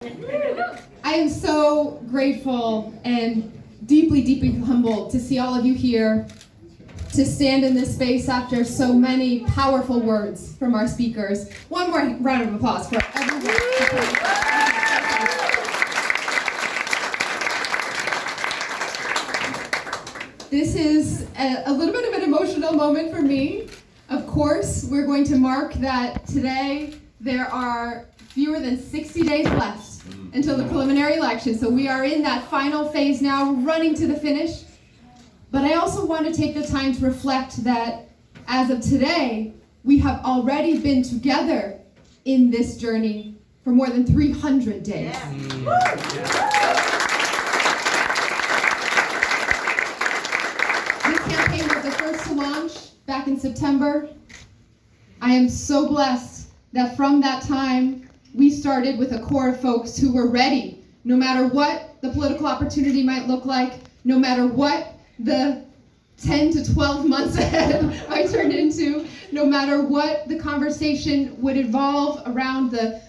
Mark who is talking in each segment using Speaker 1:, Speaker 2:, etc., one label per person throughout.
Speaker 1: I am so grateful and deeply, deeply humbled to see all of you here, to stand in this space after so many powerful words from our speakers. One more round of applause for everyone. This is a little bit of an emotional moment for me. Of course, we're going to mark that today there are fewer than 60 days left until the preliminary election. So we are in that final phase now, running to the finish. But I also want to take the time to reflect that as of today, we have already been together in this journey for more than 300 days. This campaign was the first to launch back in September. I am so blessed that from that time, we started with a core of folks who were ready, no matter what the political opportunity might look like, no matter what the 10 to 12 months ahead might turn into, no matter what the conversation would evolve around the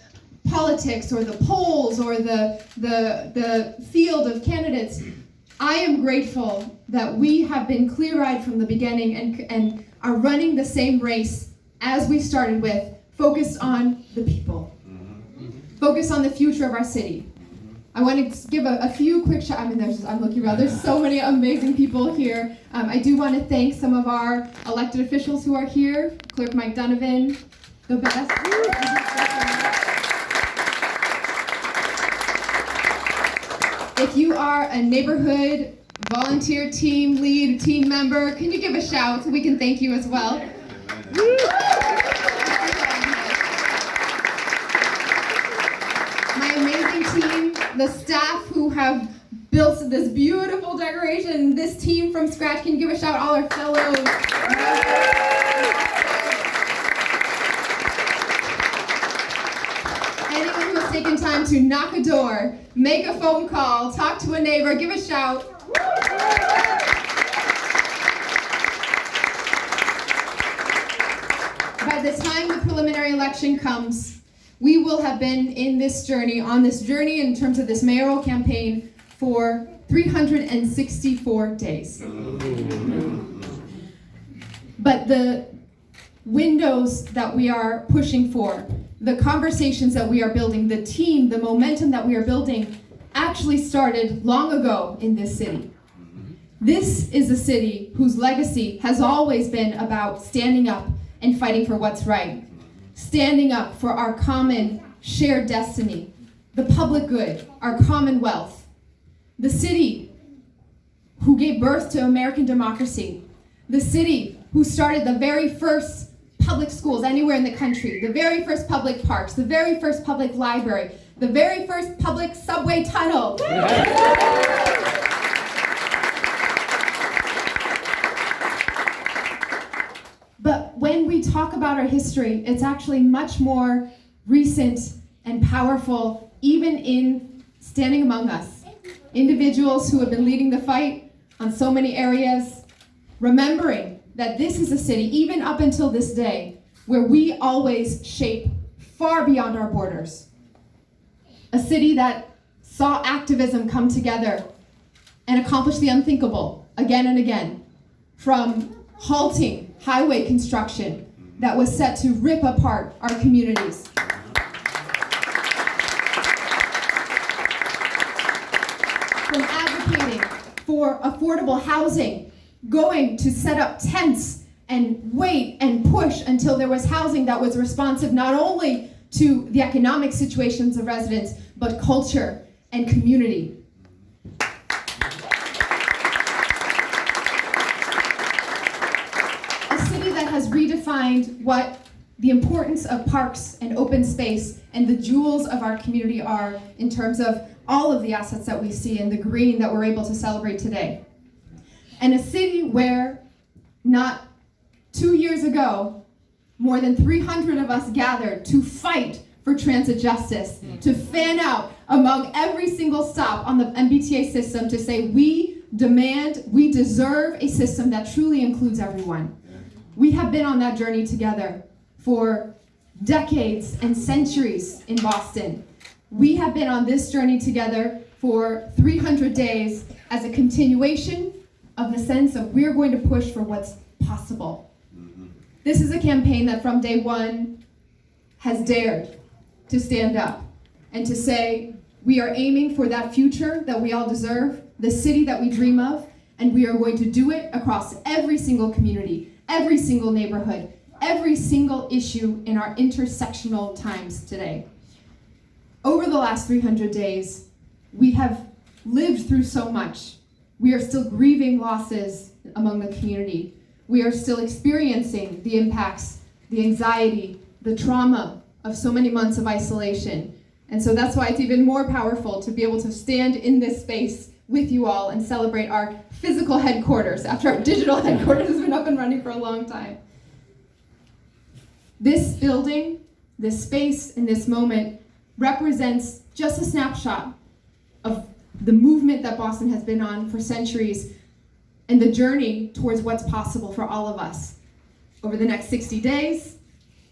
Speaker 1: politics or the polls or the field of candidates. I am grateful that we have been clear-eyed from the beginning and are running the same race as we started with, focused on the people. Focus on the future of our city. I want to give a few quick shout. I'm looking around. There's so many amazing people here. I do want to thank some of our elected officials who are here. Clerk Mike Donovan, the best. If you are a neighborhood volunteer team lead, team member, can you give a shout so we can thank you as well? The staff who have built this beautiful decoration, this team from scratch. Can you give a shout out all our fellows? Anyone who has taken time to knock a door, make a phone call, talk to a neighbor, give a shout. By the time the preliminary election comes, we will have been on this journey in terms of this mayoral campaign for 364 days. But the windows that we are pushing for, the conversations that we are building, the team, the momentum that we are building, actually started long ago in this city. This is a city whose legacy has always been about standing up and fighting for what's right. Standing up for our common shared destiny, the public good, our commonwealth, the city who gave birth to American democracy, the city who started the very first public schools anywhere in the country, the very first public parks, the very first public library, the very first public subway tunnel. But when we talk about our history, it's actually much more recent and powerful, even in standing among us. Individuals who have been leading the fight on so many areas, remembering that this is a city, even up until this day, where we always shape far beyond our borders. A city that saw activism come together and accomplish the unthinkable again and again, from halting highway construction that was set to rip apart our communities. From advocating for affordable housing, going to set up tents and wait and push until there was housing that was responsive not only to the economic situations of residents, but culture and community. Has redefined what the importance of parks and open space and the jewels of our community are in terms of all of the assets that we see and the green that we're able to celebrate today. And a city where not 2 years ago, more than 300 of us gathered to fight for transit justice, to fan out among every single stop on the MBTA system to say we deserve a system that truly includes everyone. We have been on that journey together for decades and centuries in Boston. We have been on this journey together for 300 days as a continuation of the sense of we're going to push for what's possible. This is a campaign that from day one has dared to stand up and to say, we are aiming for that future that we all deserve, the city that we dream of, and we are going to do it across every single community, every single neighborhood, every single issue in our intersectional times today. Over the last 300 days, we have lived through so much. We are still grieving losses among the community. We are still experiencing the impacts, the anxiety, the trauma of so many months of isolation. And so that's why it's even more powerful to be able to stand in this space with you all and celebrate our physical headquarters after our digital headquarters has been up and running for a long time. This building, this space, and this moment represents just a snapshot of the movement that Boston has been on for centuries and the journey towards what's possible for all of us over the next 60 days,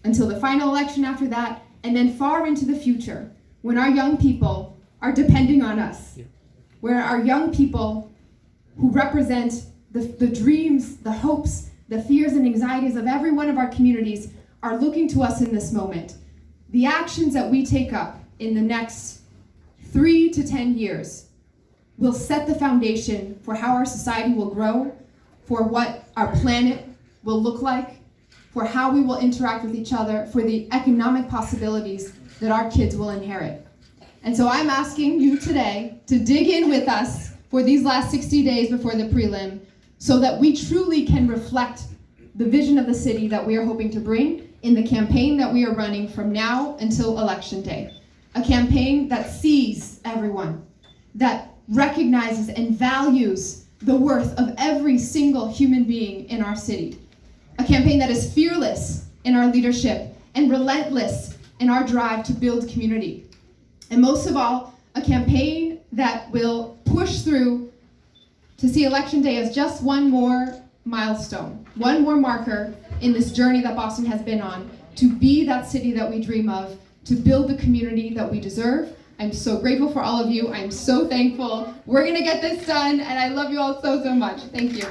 Speaker 1: until the final election after that, and then far into the future, when our young people are depending on us, where our young people who represent the dreams, the hopes, the fears and anxieties of every one of our communities are looking to us in this moment. The actions that we take up in the next 3 to 10 years will set the foundation for how our society will grow, for what our planet will look like, for how we will interact with each other, for the economic possibilities that our kids will inherit. And so I'm asking you today to dig in with us for these last 60 days before the prelim so that we truly can reflect the vision of the city that we are hoping to bring in the campaign that we are running from now until Election Day. A campaign that sees everyone, that recognizes and values the worth of every single human being in our city. A campaign that is fearless in our leadership and relentless in our drive to build community. And most of all, a campaign that will push through to see Election Day as just one more milestone, one more marker in this journey that Boston has been on to be that city that we dream of, to build the community that we deserve. I'm so grateful for all of you. I'm so thankful. We're gonna get this done, and I love you all so, so much. Thank you.